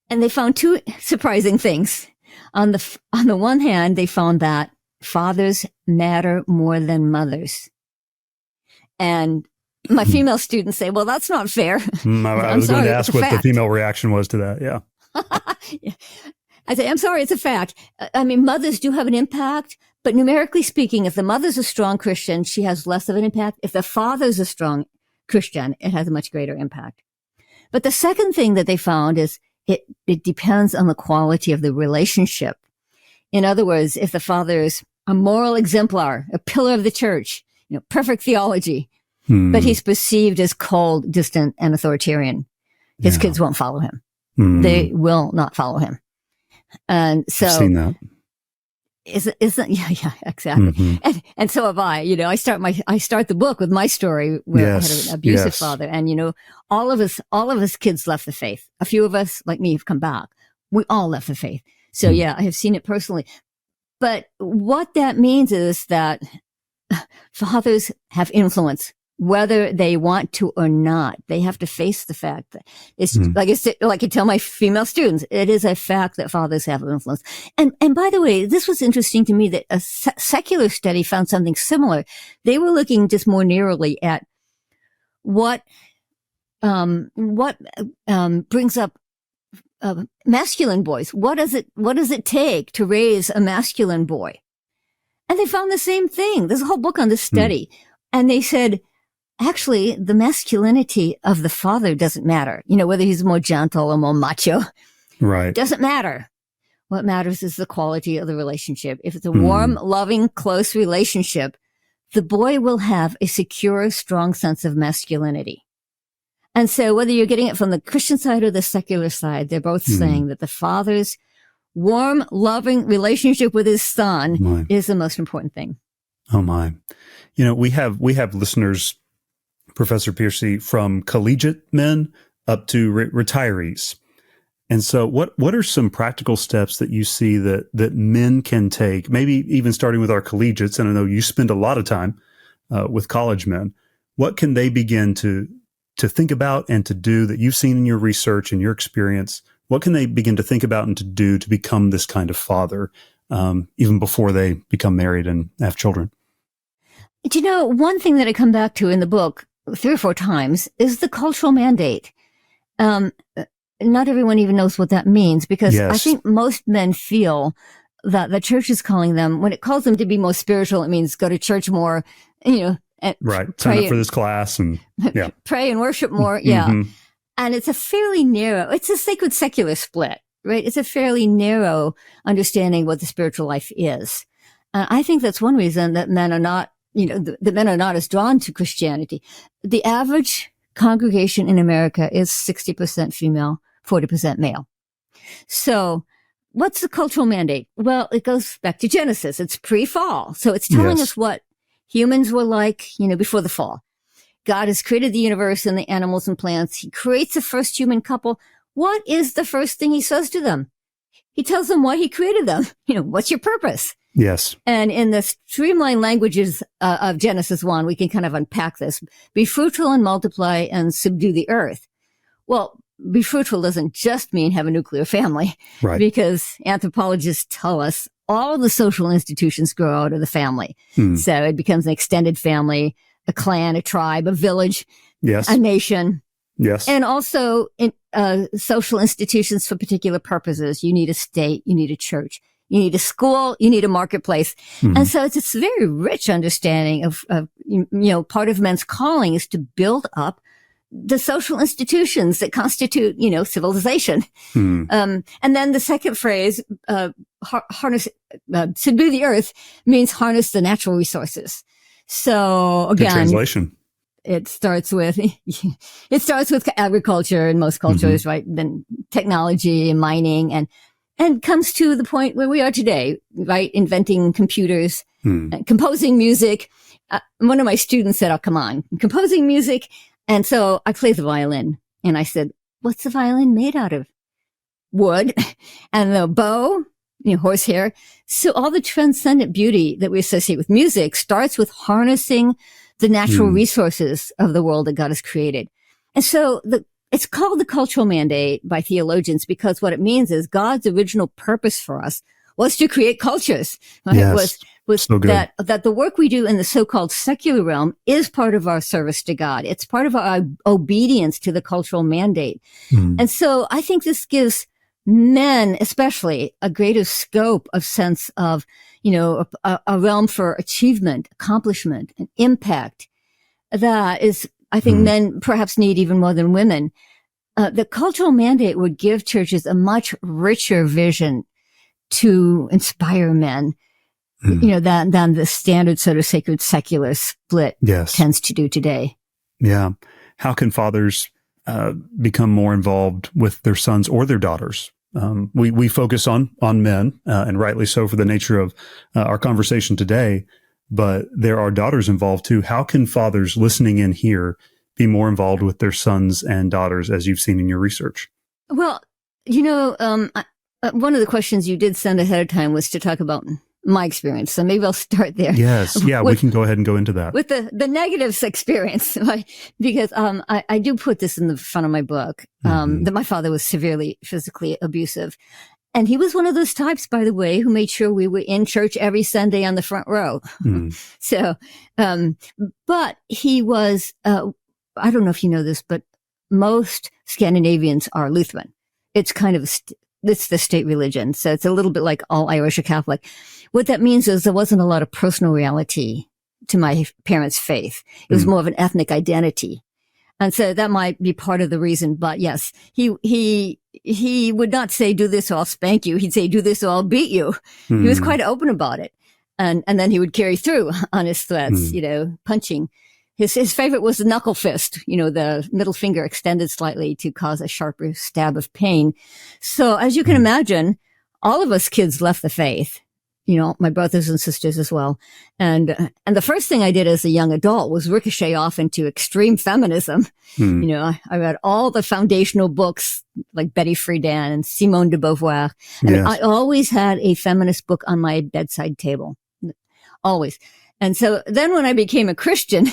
And they found two surprising things. On the one hand, they found that fathers matter more than mothers. And my female students say, well, that's not fair. I was going to ask what the female reaction was to that. Yeah. Yeah. I say, I'm sorry, it's a fact. I mean, mothers do have an impact, but numerically speaking, if the mother's a strong Christian, she has less of an impact. If the father's a strong Christian, it has a much greater impact. But the second thing that they found is it depends on the quality of the relationship. In other words, if the father is a moral exemplar, a pillar of the church, perfect theology, but he's perceived as cold, distant, and authoritarian, his kids won't follow him. They will not follow him. And so, I've seen that. Yeah, exactly. And so have I. I start the book with my story where I had an abusive father, and all of us kids left the faith. A few of us, like me, have come back. We all left the faith. So yeah, I have seen it personally. But what that means is that fathers have influence whether they want to or not. They have to face the fact that it's like I tell my female students, it is a fact that fathers have influence. And by the way, this was interesting to me that a secular study found something similar. They were looking just more narrowly at what brings up masculine boys. What does it take to raise a masculine boy? And they found the same thing. There's a whole book on this study. And they said, actually, the masculinity of the father doesn't matter. Whether he's more gentle or more macho. Right. Doesn't matter. What matters is the quality of the relationship. If it's a warm, loving, close relationship, the boy will have a secure, strong sense of masculinity. And so whether you're getting it from the Christian side or the secular side, they're both saying that the father's warm, loving relationship with his son is the most important thing. Oh my. We have listeners, Professor Pearcey, from collegiate men up to retirees. And so what are some practical steps that you see that men can take, maybe even starting with our collegiates? And I know you spend a lot of time with college men. What can they begin to think about and to do that you've seen in your research and your experience? What can they begin to think about and to do to become this kind of father, even before they become married and have children? One thing that I come back to in the book 3 or 4 times is the cultural mandate. Not everyone even knows what that means, because I think most men feel that the church is calling them, when it calls them to be more spiritual, it means go to church more, right. Sign up for this class and pray and worship more. Yeah. Mm-hmm. And it's a fairly narrow, it's a sacred secular split, right? It's a fairly narrow understanding what the spiritual life is. I think that's one reason that men are not, the men are not as drawn to Christianity. The average congregation in America is 60% female, 40% male. So what's the cultural mandate? Well, it goes back to Genesis. It's pre-fall. So it's telling us what humans were like, before the fall. God has created the universe and the animals and plants. He creates the first human couple. What is the first thing he says to them? He tells them why he created them. What's your purpose? Yes. And in the streamlined languages of Genesis 1, we can kind of unpack this. Be fruitful and multiply and subdue the earth. Well, be fruitful doesn't just mean have a nuclear family. Right. Because anthropologists tell us all the social institutions grow out of the family. So it becomes an extended family, a clan, a tribe, a village, a nation. Yes. And also in social institutions for particular purposes. You need a state, you need a church, you need a school, you need a marketplace. And so it's this very rich understanding of part of men's calling is to build up the social institutions that constitute, civilization. And then the second phrase, harness, subdue the earth, means harness the natural resources. So again, good translation. It starts with agriculture in most cultures, right? Then technology and mining and comes to the point where we are today, right? Inventing computers, composing music. One of my students said, "Oh, come on, composing music." And so I play the violin, and I said, "What's the violin made out of?" Wood. And the bow, horsehair. So all the transcendent beauty that we associate with music starts with harnessing the natural resources of the world that God has created. And so it's called the cultural mandate by theologians because what it means is God's original purpose for us was to create cultures. Right? Yes. Was so that the work we do in the so-called secular realm is part of our service to God. It's part of our obedience to the cultural mandate. And so I think this gives men, especially, a greater scope of sense of, a realm for achievement, accomplishment, and impact that is, I think men perhaps need even more than women. The cultural mandate would give churches a much richer vision to inspire men, than the standard sort of sacred secular split tends to do today. Yeah. How can fathers become more involved with their sons or their daughters? We focus on men, and rightly so for the nature of our conversation today, but there are daughters involved too. How can fathers listening in here be more involved with their sons and daughters as you've seen in your research? Well, one of the questions you did send ahead of time was to talk about my experience. So maybe I'll start there. Yes. Yeah, we can go ahead and go into that. With the negatives experience, because I do put this in the front of my book, that my father was severely physically abusive. And he was one of those types, by the way, who made sure we were in church every Sunday on the front row. So, but he was, I don't know if you know this, but most Scandinavians are Lutheran. It's kind of, it's the state religion. So it's a little bit like all Irish are Catholic. What that means is there wasn't a lot of personal reality to my parents' faith. It was more of an ethnic identity. And so that might be part of the reason. But yes, he would not say, do this or I'll spank you. He'd say, do this or I'll beat you. He was quite open about it. And then he would carry through on his threats, punching. His favorite was the knuckle fist, the middle finger extended slightly to cause a sharper stab of pain. So as you can imagine, all of us kids left the faith, my brothers and sisters as well. And the first thing I did as a young adult was ricochet off into extreme feminism. I read all the foundational books like Betty Friedan and Simone de Beauvoir. And I always had a feminist book on my bedside table. Always. And so then when I became a Christian,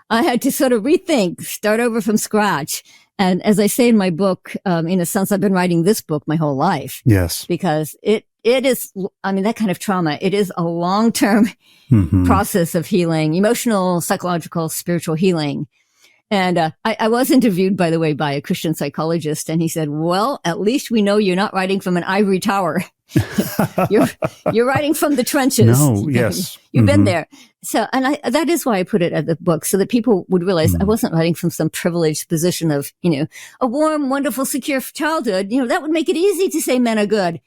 I had to sort of rethink, start over from scratch. And as I say in my book, in a sense, I've been writing this book my whole life. Yes. Because it is, that kind of trauma, it is a long-term process of healing, emotional, psychological, spiritual healing. And I was interviewed, by the way, by a Christian psychologist, and he said, well, at least we know you're not writing from an ivory tower. You're writing from the trenches. No, yes. You've been there. So, and that is why I put it at the book, so that people would realize I wasn't writing from some privileged position of, a warm, wonderful, secure childhood. That would make it easy to say men are good.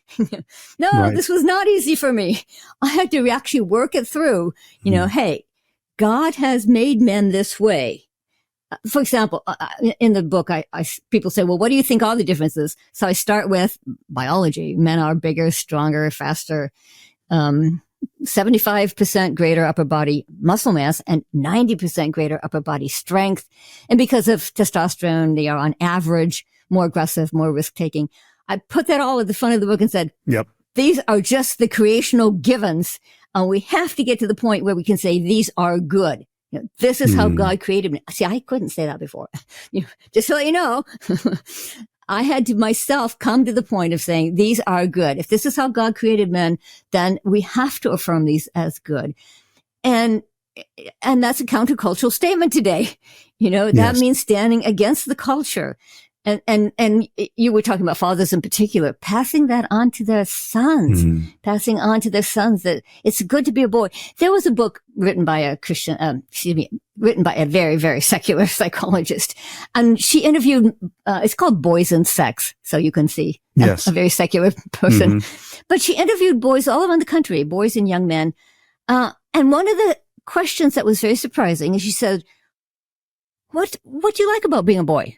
No, This was not easy for me. I had to actually work it through, hey, God has made men this way. For example, in the book, people say, well, what do you think are the differences? So I start with biology. Men are bigger, stronger, faster, 75% greater upper body muscle mass and 90% greater upper body strength. And because of testosterone, they are on average more aggressive, more risk-taking. I put that all at the front of the book and said, these are just the creational givens. And we have to get to the point where we can say these are good. This is how God created me. See, I couldn't say that before. Just so you know, I had to myself come to the point of saying these are good. If this is how God created men, then we have to affirm these as good. And that's a countercultural statement today. That means standing against the culture. And you were talking about fathers in particular, passing that on to their sons, that it's good to be a boy. There was a book written by a written by a very, very secular psychologist. And she interviewed, it's called Boys and Sex. So you can see a very secular person. But she interviewed boys all around the country, boys and young men. And one of the questions that was very surprising is she said, what do you like about being a boy?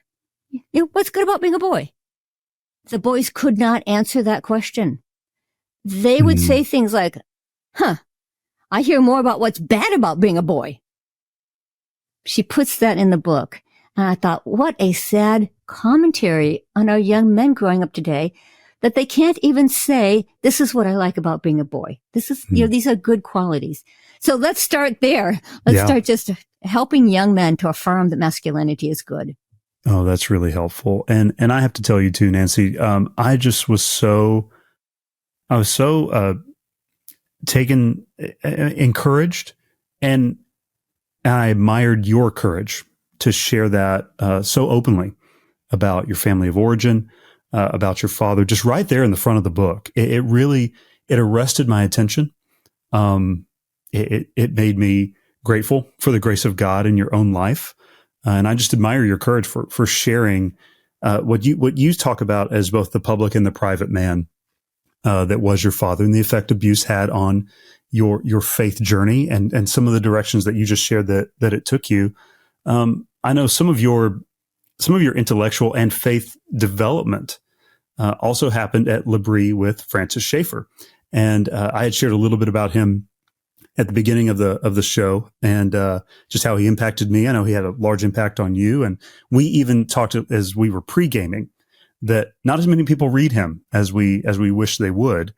What's good about being a boy? The boys could not answer that question. They would say things like, I hear more about what's bad about being a boy. She puts that in the book. And I thought, what a sad commentary on our young men growing up today, that they can't even say, this is what I like about being a boy. This is, these are good qualities. So let's start there. Let's start just helping young men to affirm that masculinity is good. Oh, that's really helpful. And I have to tell you too, Nancy, I was so taken, encouraged, and I admired your courage to share that so openly about your family of origin, about your father, just right there in the front of the book. It really arrested my attention. It made me grateful for the grace of God in your own life. And I just admire your courage for sharing what you talk about as both the public and the private man that was your father, and the effect abuse had on your faith journey and some of the directions that you just shared that it took you. I know some of your intellectual and faith development also happened at L'Abri with Francis Schaeffer, and I had shared a little bit about him at the beginning of the show, and just how he impacted me. I know he had a large impact on you, and we even talked as we were pre-gaming that not as many people read him as we wish they would.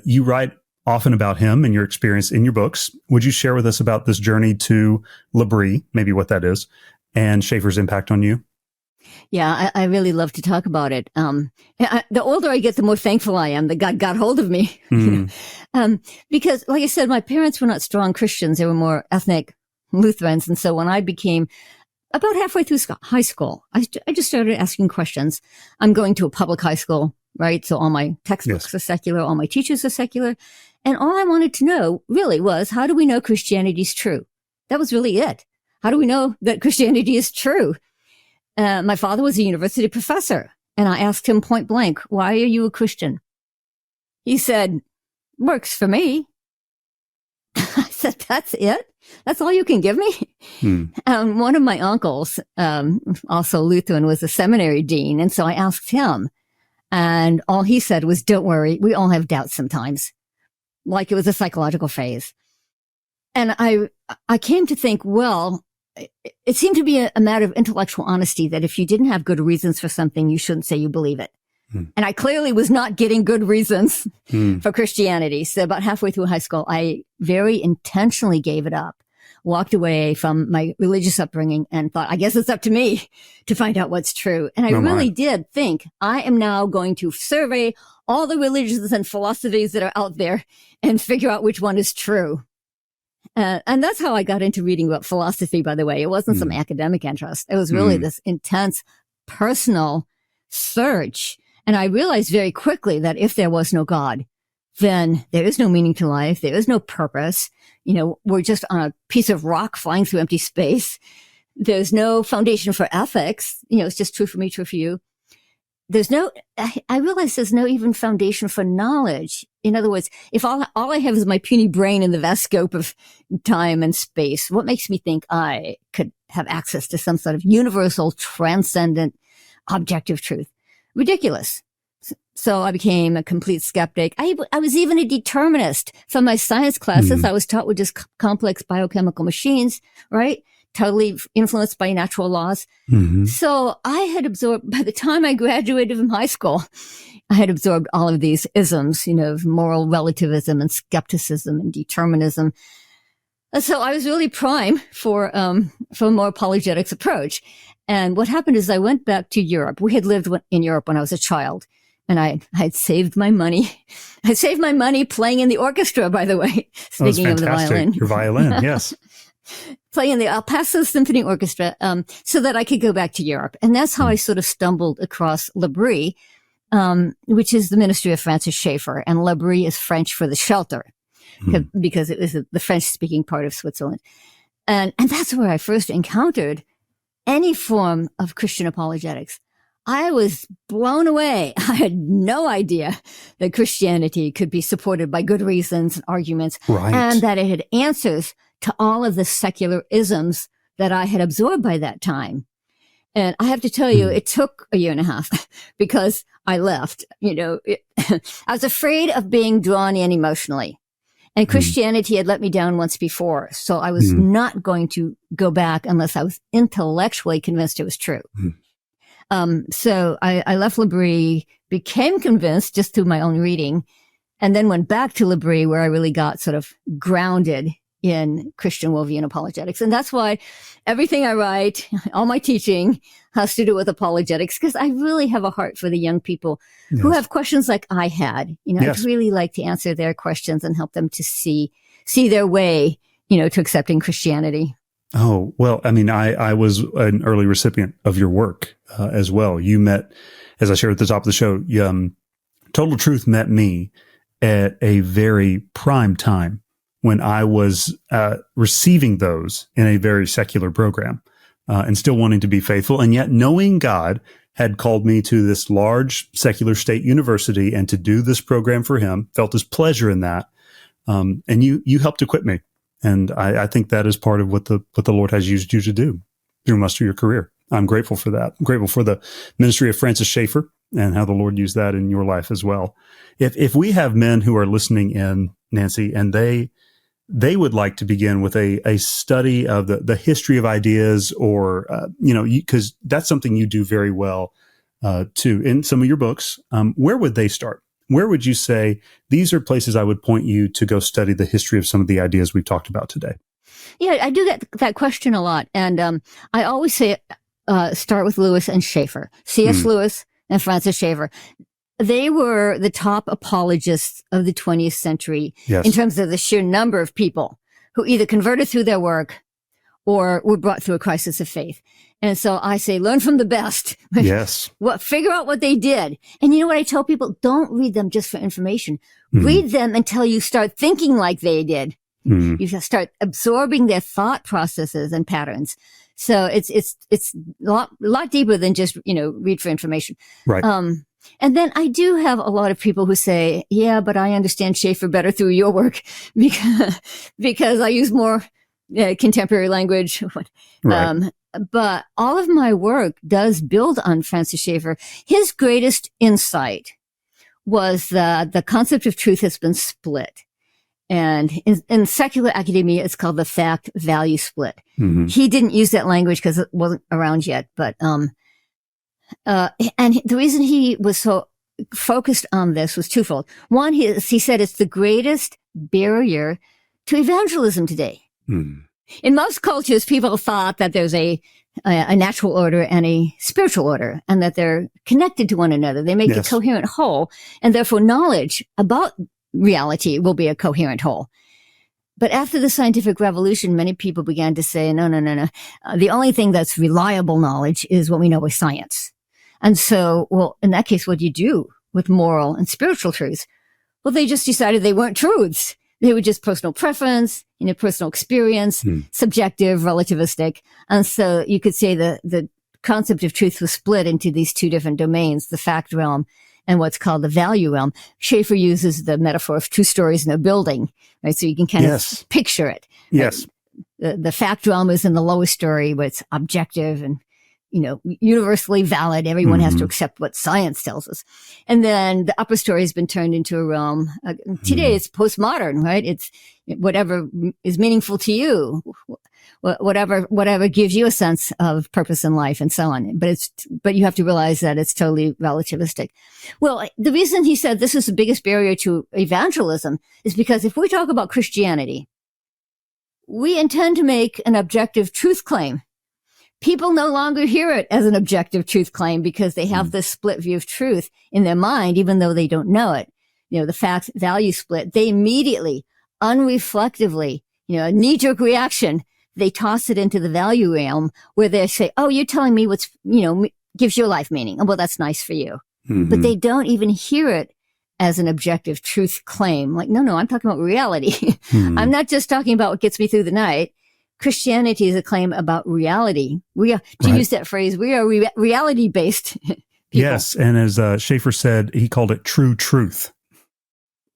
You write often about him and your experience in your books. Would you share with us about this journey to L'Abri, maybe what that is, and Schaeffer's impact on you? Yeah, I really love to talk about it. The older I get, the more thankful I am that God got hold of me. Because, like I said, my parents were not strong Christians. They were more ethnic Lutherans. And so when I became about halfway through high school, I just started asking questions. I'm going to a public high school, right? So all my textbooks are secular, all my teachers are secular. And all I wanted to know really was, how do we know Christianity is true? That was really it. How do we know that Christianity is true? My father was a university professor, and I asked him point blank, why are you a Christian? He said, works for me. I said, that's it? That's all you can give me? One of my uncles, also Lutheran, was a seminary dean, and so I asked him, and all he said was, don't worry, we all have doubts sometimes, like it was a psychological phase. And I came to think, well, it seemed to be a matter of intellectual honesty that if you didn't have good reasons for something, you shouldn't say you believe it. And I clearly was not getting good reasons for Christianity. So about halfway through high school, I very intentionally gave it up, walked away from my religious upbringing and thought, I guess it's up to me to find out what's true. And I really did think, I am now going to survey all the religions and philosophies that are out there and figure out which one is true. And that's how I got into reading about philosophy, by the way. It wasn't some academic interest. It was really this intense personal search. And I realized very quickly that if there was no God, then there is no meaning to life. There is no purpose. You know, we're just on a piece of rock flying through empty space. There's no foundation for ethics. You know, it's just true for me, true for you. I realize there's no even foundation for knowledge. In other words, if all I have is my puny brain in the vast scope of time and space, what makes me think I could have access to some sort of universal, transcendent, objective truth? Ridiculous. So I became a complete skeptic. I was even a determinist. From my science classes, I was taught with just complex biochemical machines, right? Totally influenced by natural laws. So I had absorbed, by the time I graduated from high school, I had absorbed all of these isms, you know, moral relativism and skepticism and determinism. And so I was really prime for a more apologetics approach. And what happened is I went back to Europe. We had lived in Europe when I was a child. And I had saved my money. I saved my money playing in the orchestra, by the way. Speaking of the violin. Your violin, yes. Playing the El Paso Symphony Orchestra, so that I could go back to Europe. And that's how I sort of stumbled across L'Abri, which is the ministry of Francis Schaeffer. And L'Abri is French for the shelter, because it was the French-speaking part of Switzerland. And that's where I first encountered any form of Christian apologetics. I was blown away. I had no idea that Christianity could be supported by good reasons and arguments, and that it had answers to all of the secular isms that I had absorbed by that time. And I have to tell you, it took a year and a half because I left. You know, I was afraid of being drawn in emotionally. And Christianity had let me down once before. So I was not going to go back unless I was intellectually convinced it was true. So I left L'Abri, became convinced just through my own reading, and then went back to L'Abri where I really got sort of grounded in Christian worldview and apologetics. And that's why everything I write, all my teaching has to do with apologetics, because I really have a heart for the young people who have questions like I had. You know, I'd really like to answer their questions and help them to see their way, you know, to accepting Christianity. Oh, well, I mean, I was an early recipient of your work as well. You met, as I shared at the top of the show, Total Truth met me at a very prime time when I was receiving those in a very secular program and still wanting to be faithful. And yet knowing God had called me to this large secular state university and to do this program for him, felt his pleasure in that. And you helped equip me. And I think that is part of what the Lord has used you to do through much of your career. I'm grateful for that. I'm grateful for the ministry of Francis Schaeffer and how the Lord used that in your life as well. If we have men who are listening in, Nancy, and they would like to begin with a study of the history of ideas, or because that's something you do very well too in some of your books, where would they start? where would you say these are places I would point you to go study the history of some of the ideas we've talked about today? Yeah, I do get that question a lot. And I always say start with Lewis and Schaeffer. C.S. Lewis and Francis Schaeffer. They were the top apologists of the 20th century in terms of the sheer number of people who either converted through their work or were brought through a crisis of faith. And so I say, learn from the best. Yes. Figure out what they did. And you know what I tell people? Don't read them just for information. Read them until you start thinking like they did. You start absorbing their thought processes and patterns. So it's a lot deeper than just, read for information. Right. And then I do have a lot of people who say, yeah, but I understand Schaeffer better through your work because I use more contemporary language. Right. But all of my work does build on Francis Schaeffer. His greatest insight was that the concept of truth has been split. And in secular academia, it's called the fact-value split. He didn't use that language because it wasn't around yet. But and the reason he was so focused on this was twofold. One, he said it's the greatest barrier to evangelism today. In most cultures, people thought that there's a natural order and a spiritual order, and that they're connected to one another. They make a coherent whole, and therefore knowledge about reality will be a coherent whole. But after the scientific revolution, many people began to say, no. The only thing that's reliable knowledge is what we know by science. And so, well, in that case, what do you do with moral and spiritual truths? Well, they just decided they weren't truths. They were just personal preference, personal experience, subjective, relativistic. And so you could say the concept of truth was split into these two different domains, the fact realm and what's called the value realm. Schaeffer uses the metaphor of two stories in a building, right? So you can kind of picture it. Yes. The fact realm is in the lowest story where it's objective and, universally valid. Everyone has to accept what science tells us. And then the upper story has been turned into a realm. Today it's postmodern, right? It's whatever is meaningful to you, whatever gives you a sense of purpose in life and so on. But you have to realize that it's totally relativistic. Well, the reason he said this is the biggest barrier to evangelism is because if we talk about Christianity, we intend to make an objective truth claim. People no longer hear it as an objective truth claim because they have this split view of truth in their mind, even though they don't know it. The fact value split, they immediately, unreflectively, a knee-jerk reaction, they toss it into the value realm where they say, oh, you're telling me what's, gives your life meaning. Oh, well, that's nice for you. But they don't even hear it as an objective truth claim. Like, no, I'm talking about reality. I'm not just talking about what gets me through the night. Christianity is a claim about reality. Use that phrase, we are reality-based people. Yes, and as Schaeffer said, he called it true truth.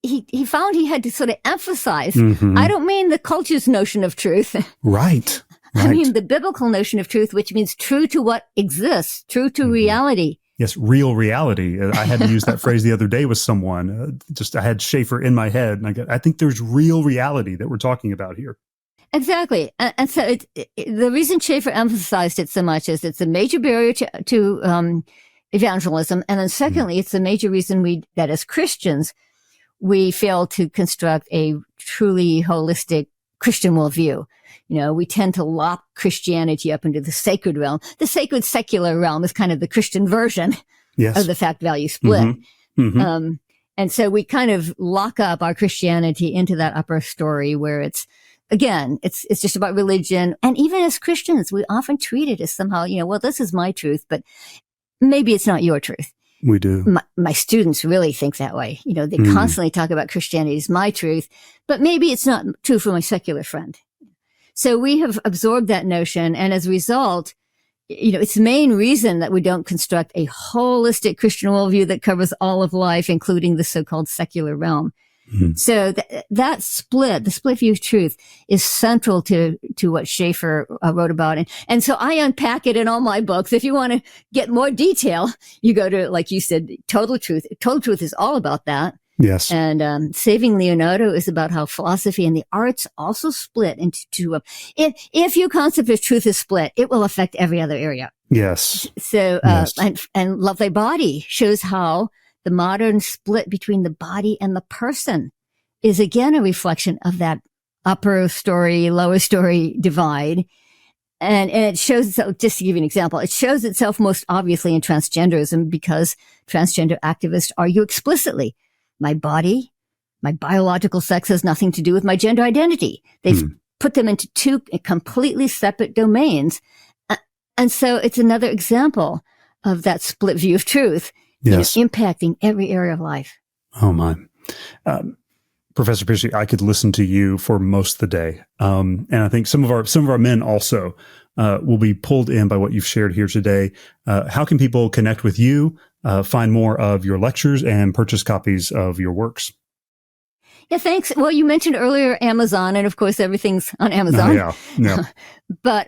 He found he had to sort of emphasize, I don't mean the culture's notion of truth. Right. I mean the biblical notion of truth, which means true to what exists, true to reality. Yes, real reality. I had to use that phrase the other day with someone. I had Schaeffer in my head, and I think there's real reality that we're talking about here. Exactly. And so the reason Schaeffer emphasized it so much is it's a major barrier to evangelism. And then secondly, it's a major reason that as Christians, we fail to construct a truly holistic Christian worldview. We tend to lock Christianity up into the sacred realm. The sacred secular realm is kind of the Christian version of the fact value split. And so we kind of lock up our Christianity into that upper story where it's just about religion. And even as Christians, we often treat it as somehow, well, this is my truth, but maybe it's not your truth. We do. My students really think that way. They constantly talk about Christianity as my truth, but maybe it's not true for my secular friend. So we have absorbed that notion. And as a result, it's the main reason that we don't construct a holistic Christian worldview that covers all of life, including the so-called secular realm. So that split, the split view of truth, is central to what Schaeffer wrote about. And so I unpack it in all my books. If you want to get more detail, you go to, like you said, Total Truth. Total Truth is all about that. Yes. And Saving Leonardo is about how philosophy and the arts also split into two. If your concept of truth is split, it will affect every other area. Yes. So, and Love Thy Body shows how The modern split between the body and the person is again a reflection of that upper story, lower story divide. And it shows itself, just to give you an example, it shows itself most obviously in transgenderism because transgender activists argue explicitly, my body, my biological sex has nothing to do with my gender identity. They've put them into two completely separate domains. And so it's another example of that split view of truth, Yes. Impacting every area of life. Oh, my. Professor Pearcey, I could listen to you for most of the day. And I think some of our men also will be pulled in by what you've shared here today. How can people connect with you, find more of your lectures, and purchase copies of your works? Yeah, thanks. Well, you mentioned earlier Amazon, and of course, everything's on Amazon. Yeah. But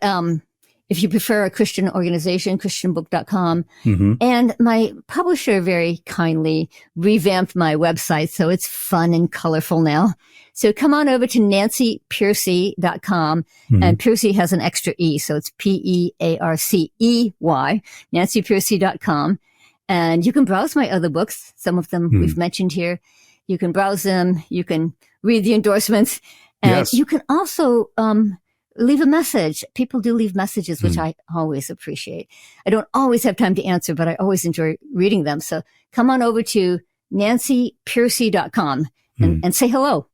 if you prefer a Christian organization, christianbook.com. Mm-hmm. And my publisher very kindly revamped my website, so it's fun and colorful now. So come on over to nancypearcey.com, and Pearcey has an extra E, so it's Pearcey, nancypearcey.com. And you can browse my other books. Some of them we've mentioned here. You can browse them. You can read the endorsements. And you can also leave a message. People do leave messages, which I always appreciate. I don't always have time to answer, but I always enjoy reading them. So come on over to nancypearcey.com and say hello.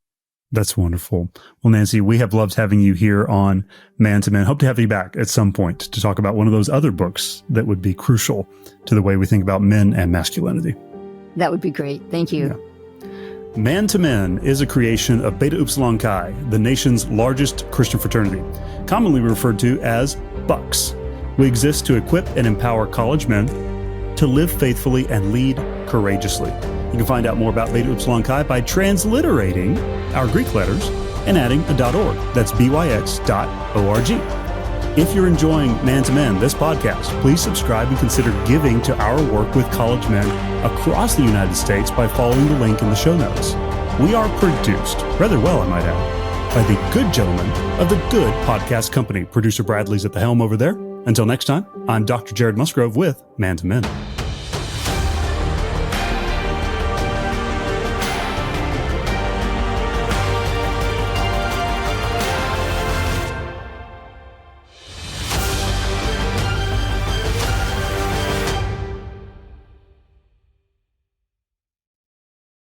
That's wonderful. Well, Nancy, we have loved having you here on Man to Man. Hope to have you back at some point to talk about one of those other books that would be crucial to the way we think about men and masculinity. That would be great. Thank you. Yeah. Man to Men is a creation of Beta Upsilon Chi, the nation's largest Christian fraternity, commonly referred to as BUCS. We exist to equip and empower college men to live faithfully and lead courageously. You can find out more about Beta Upsilon Chi by transliterating our Greek letters and adding a .org. That's byx.org. If you're enjoying Man to Men, this podcast, please subscribe and consider giving to our work with college men across the United States by following the link in the show notes. We are produced, rather well, I might add, by the good gentlemen of the Good Podcast Company. Producer Bradley's at the helm over there. Until next time, I'm Dr. Jared Musgrove with Man to Men.